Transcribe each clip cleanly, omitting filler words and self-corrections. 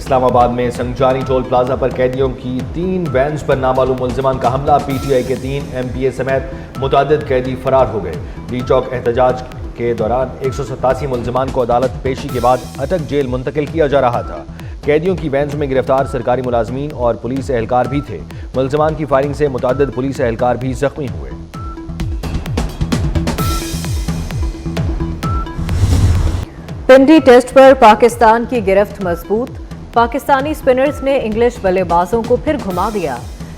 اسلام آباد میں سنگجانی tool plaza پر قیدیوں کی 3 وینز پر نامعلوم ملزمان کا حملہ، پی ٹی آئی کے 3 ایم پی اے سمیت متعدد قیدی فرار ہو گئے۔ ڈی چوک احتجاج کے دوران 187 ملزمان کو عدالت پیشی کے بعد اٹک جیل منتقل کیا جا رہا تھا۔ قیدیوں کی وینز میں گرفتار سرکاری ملازمین اور پولیس اہلکار بھی تھے۔ ملزمان کی فائرنگ سے متعدد پولیس اہلکار بھی زخمی ہوئے۔ پنڈی ٹیسٹ پر پاکستان کی گرفت مضبوط، پاکستانی سپنرز نے انگلش بلے بازوں کو پھر گھما دیا۔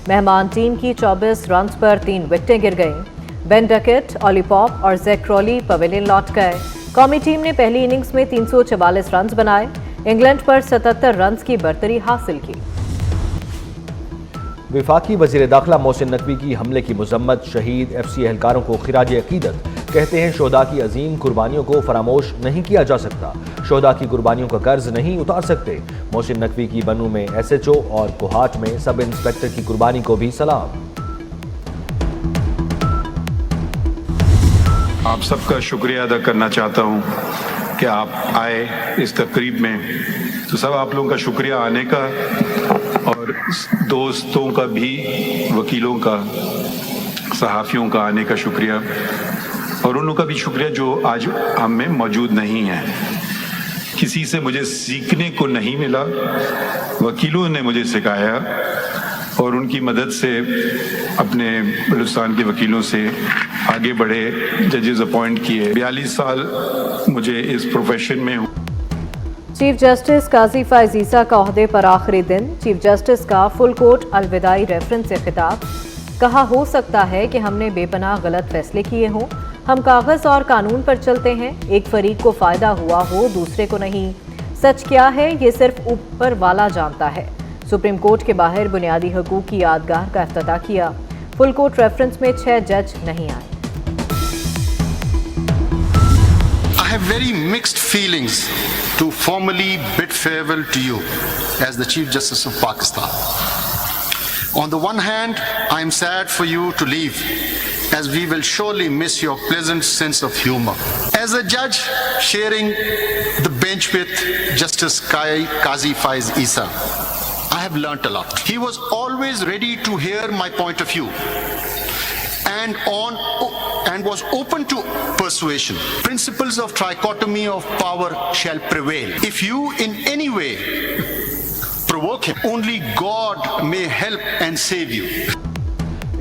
مہمان ٹیم کی 24 رنز پر 3 وکٹیں گر گئیں۔ بین ڈکٹ، اولی پاپ اور زیک کرالی پویلین لوٹ گئے۔ قومی ٹیم نے پہلی اننگز میں 344 رنز بنائے، انگلینڈ پر 77 رنز کی برتری حاصل کی۔ وفاقی وزیر داخلہ محسن نقوی کی حملے کی مذمت، شہید ایف سی اہلکاروں کو خراج عقیدت، کہتے ہیں شہداء کی عظیم قربانیوں کو فراموش نہیں کیا جا سکتا، شہداء کی قربانیوں کا قرض نہیں اتار سکتے۔ محسن نقوی کی بنوں میں ایس ایچ او اور کوہاٹ میں سب انسپکٹر کی قربانی کو بھی سلام۔ آپ سب کا شکریہ ادا کرنا چاہتا ہوں کہ آپ آئے اس تقریب میں، تو سب آپ لوگوں کا شکریہ آنے کا، اور دوستوں کا بھی، وکیلوں کا، صحافیوں کا آنے کا شکریہ، اور ان لوگوں کا بھی شکریہ جو آج ہم میں موجود نہیں ہیں۔ کسی سے مجھے سیکھنے کو نہیں ملا، وکیلوں نے مجھے سکھایا، اور ان کی مدد سے اپنے بلوچستان کے وکیلوں سے آگے بڑھے، ججز اپوائنٹ کیے۔ 42 سال مجھے اس پروفیشن میں ہوں۔ چیف جسٹس قاضی فائز عیسیٰ کا عہدے پر آخری دن، چیف جسٹس کا فل کورٹ الوداعی ریفرنس سے خطاب، کہا ہو سکتا ہے کہ ہم نے بے پناہ غلط فیصلے کیے ہوں، ہم کاغذ اور قانون پر چلتے ہیں، ایک فریق کو فائدہ ہوا ہو دوسرے کو نہیں، سچ کیا ہے یہ صرف اوپر والا جانتا ہے۔ سپریم کورٹ کے باہر بنیادی حقوق کی یادگار کا افتتاح کیا، فل کورٹ ریفرنس میں 6 جج نہیں آئے۔ I have very mixed feelings to formally bid farewell to you as the Chief Justice of Pakistan. On the one hand, I am sad for you to leave, as we will surely miss your pleasant sense of humor. As a judge sharing the bench with Justice Qazi Faiz Issa, I have learnt a lot. He was always ready to hear my point of view and was open to persuasion. Principles of trichotomy of power shall prevail. If you in any way provoke him, only God may help and save you.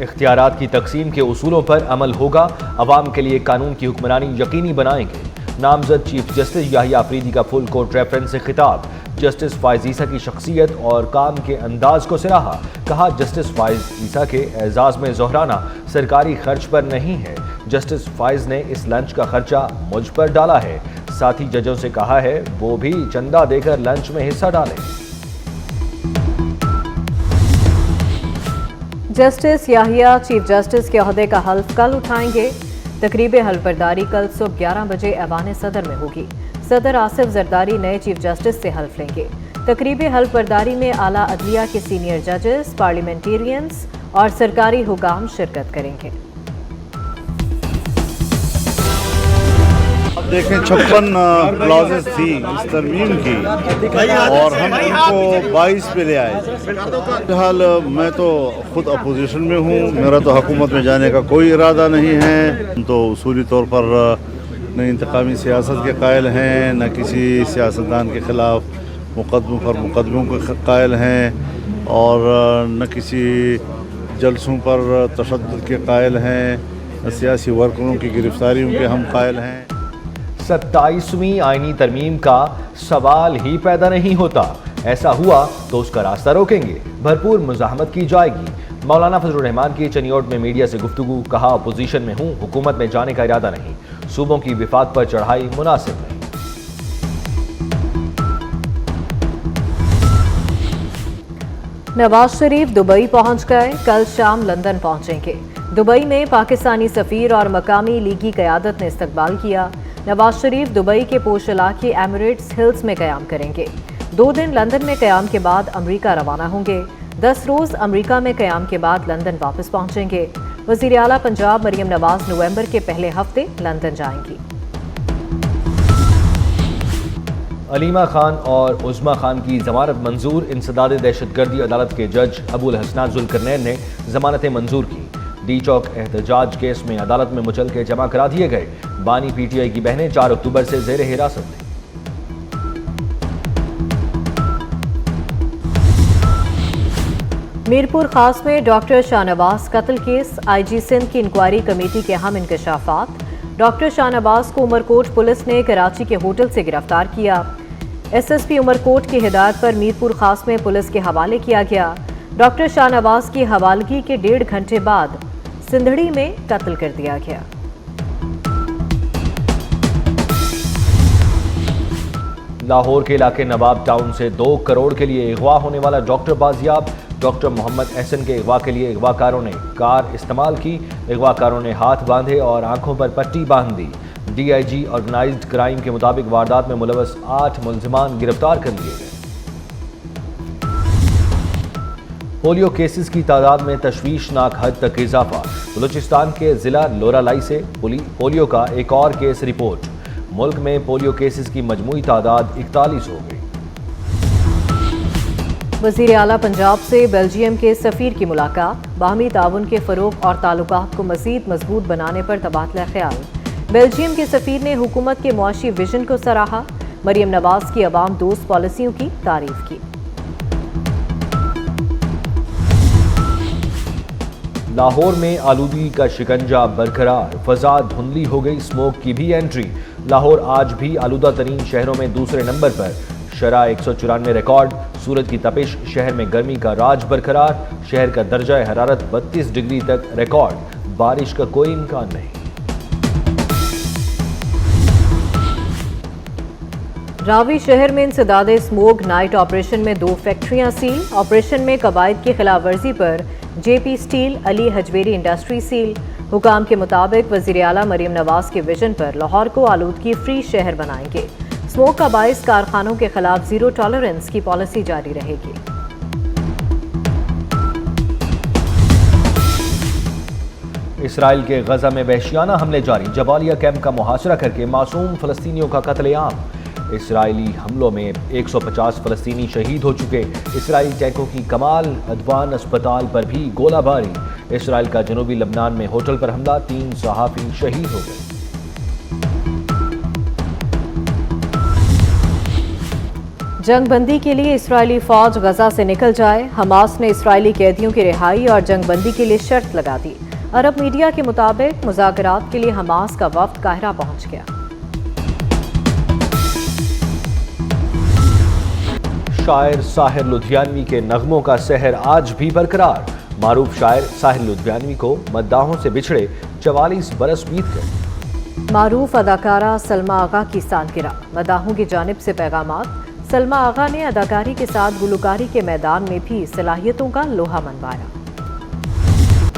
اختیارات کی تقسیم کے اصولوں پر عمل ہوگا، عوام کے لیے قانون کی حکمرانی یقینی بنائیں گے۔ نامزد چیف جسٹس یحییٰ آفریدی کا فل کورٹ ریفرنس سے خطاب، جسٹس فائز عیسیٰ کی شخصیت اور کام کے انداز کو سراہا، کہا جسٹس فائز عیسیٰ کے اعزاز میں ظہرانہ سرکاری خرچ پر نہیں ہے، جسٹس فائز نے اس لنچ کا خرچہ مجھ پر ڈالا ہے، ساتھی ججوں سے کہا ہے وہ بھی چندہ دے کر لنچ میں حصہ ڈالیں۔ جسٹس یحییٰ چیف جسٹس کے عہدے کا حلف کل اٹھائیں گے۔ تقریب حلف برداری کل صبح 11 بجے ایوان صدر میں ہوگی۔ صدر آصف زرداری نئے چیف جسٹس سے حلف لیں گے۔ تقریب حلف برداری میں اعلیٰ عدلیہ کے سینئر ججز، پارلیمنٹیرینز اور سرکاری حکام شرکت کریں گے۔ دیکھیں 56 کلازز تھی اس ترمیم کی، اور ہم ان کو 22 پہ لے آئے۔ فی الحال میں تو خود اپوزیشن میں ہوں، میرا تو حکومت میں جانے کا کوئی ارادہ نہیں ہے۔ ہم تو اصولی طور پر نہ انتقامی سیاست کے قائل ہیں، نہ کسی سیاستدان کے خلاف مقدموں پر مقدموں کے قائل ہیں، اور نہ کسی جلسوں پر تشدد کے قائل ہیں، نہ سیاسی ورکروں کی گرفتاریوں کے ہم قائل ہیں۔ 27ویں آئینی ترمیم کا سوال ہی پیدا نہیں ہوتا، ایسا ہوا تو اس کا راستہ روکیں گے، بھرپور مزاحمت کی جائے گی۔ مولانا فضل الرحمان کی چنیوٹ میں میڈیا سے گفتگو، کہا اپوزیشن میں ہوں، حکومت میں جانے کا ارادہ نہیں، صوبوں کی وفاق پر چڑھائی مناسب نہیں۔ نواز شریف دبئی پہنچ گئے، کل شام لندن پہنچیں گے۔ دبئی میں پاکستانی سفیر اور مقامی لیگی قیادت نے استقبال کیا۔ نواز شریف دبئی کے پوش علاقے ایمریٹس ہلز میں قیام کریں گے۔ 2 دن لندن میں قیام کے بعد امریکہ روانہ ہوں گے۔ 10 روز امریکہ میں قیام کے بعد لندن واپس پہنچیں گے۔ وزیر اعلیٰ پنجاب مریم نواز نومبر کے پہلے ہفتے لندن جائیں گی۔ علیمہ خان اور عظما خان کی ضمانت منظور۔ انسداد دہشت گردی عدالت کے جج ابو الحسنات ذوالقرنین نے ضمانتیں منظور کی۔ ڈی چوک احتجاج کیس میں عدالت میں مچلقے جمع کرا دیے گئے۔ بانی پی ٹی آئی کی بہنیں 4 اکتوبر سے زیر حراست تھیں۔ میرپور خاص میں ڈاکٹر شاہ نواز قتل کیس، آئی جی سندھ کی انکوائری کمیٹی کے اہم انکشافات۔ ڈاکٹر شاہ نواز کو عمرکوٹ پولیس نے کراچی کے ہوٹل سے گرفتار کیا۔ ایس ایس پی عمرکوٹ کی ہدایت پر میرپور خاص میں پولیس کے حوالے کیا گیا۔ ڈاکٹر شاہ نواز کی حوالگی کے 1.5 گھنٹے بعد سندھڑی میں قتل کر دیا گیا۔ لاہور کے علاقے نواب ٹاؤن سے 2 کروڑ کے لیے اغوا ہونے والا ڈاکٹر بازیاب۔ ڈاکٹر محمد احسن کے اغوا کے لیے اغواکاروں نے کار استعمال کی۔ اغواکاروں نے ہاتھ باندھے اور آنکھوں پر پٹی باندھ دی۔ D I G organized crime کے مطابق واردات میں ملوث 8 ملزمان گرفتار کر لیے گئے۔ پولیو کیسز کی تعداد میں تشویشناک حد تک اضافہ۔ بلوچستان کے ضلع لورالائی سے پولیو کا ایک اور کیس رپورٹ۔ ملک میں پولیو کیسز کی مجموعی تعداد 41 ہو گئی۔ وزیر اعلیٰ پنجاب سے بیلجیم کے سفیر کی ملاقات۔ باہمی تعاون کے فروغ اور تعلقات کو مزید مضبوط بنانے پر تبادلہ خیال۔ بیلجیم کے سفیر نے حکومت کے معاشی ویژن کو سراہا۔ مریم نواز کی عوام دوست پالیسیوں کی تعریف کی۔ لاہور میں آلودگی کا شکنجہ برقرار، فضا دھندلی ہو گئی، اسموک کی بھی انٹری۔ لاہور آج بھی آلودہ ترین شہروں میں دوسرے نمبر پر، شرح 194 ریکارڈ۔ سورج کی تپش، شہر میں گرمی کا راج برقرار، شہر کا درجہ حرارت 32 ڈگری تک ریکارڈ، بارش کا کوئی امکان نہیں۔ راوی شہر میں انسداد اسموگ، نائٹ آپریشن میں 2 فیکٹریاں سیل۔ آپریشن میں قواعد کی خلاف ورزی پر جے پی سٹیل، علی حجویری انڈسٹری سیل۔ حکام کے مطابق وزیر اعلیٰ مریم نواز کے ویژن پر لاہور کو آلودگی فری شہر بنائیں گے۔ اسموگ کا باعث کارخانوں کے خلاف زیرو ٹالرنس کی پالیسی جاری رہے گی۔ اسرائیل کے غزہ میں وحشیانہ حملے جاری، جبالیہ کیمپ کا محاصرہ کر کے معصوم فلسطینیوں کا قتل عام۔ اسرائیلی حملوں میں 150 فلسطینی شہید ہو چکے۔ اسرائیلی ٹینکوں کی کمال ادوان اسپتال پر بھی گولہ باری۔ اسرائیل کا جنوبی لبنان میں ہوٹل پر حملہ، 3 صحافی شہید ہو گئے۔ جنگ بندی کے لیے اسرائیلی فوج غزہ سے نکل جائے۔ حماس نے اسرائیلی قیدیوں کی رہائی اور جنگ بندی کے لیے شرط لگا دی۔ عرب میڈیا کے مطابق مذاکرات کے لیے حماس کا وفد قاہرہ پہنچ گیا۔ شاعر ساحر لدھیانوی کے نغموں کا سحر آج بھی برقرار۔ معروف شاعر ساحر لدھیانوی کو مداحوں سے بچھڑے 44 برس بیت گئے۔ معروف اداکارہ سلمی آغا کی سالگرہ، مداحوں کی جانب سے پیغامات۔ سلمی آغا نے اداکاری کے ساتھ گلوکاری کے میدان میں بھی صلاحیتوں کا لوہا منوایا۔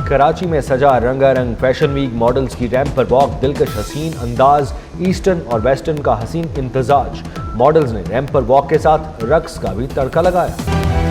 کراچی میں سجا رنگا رنگ فیشن ویک، ماڈلز کی ریمپ پر واک، دلکش حسین انداز، ایسٹرن اور ویسٹرن کا حسین امتزاج۔ ماڈلز نے ریمپ پر واک کے ساتھ رقص کا بھی تڑکا لگایا۔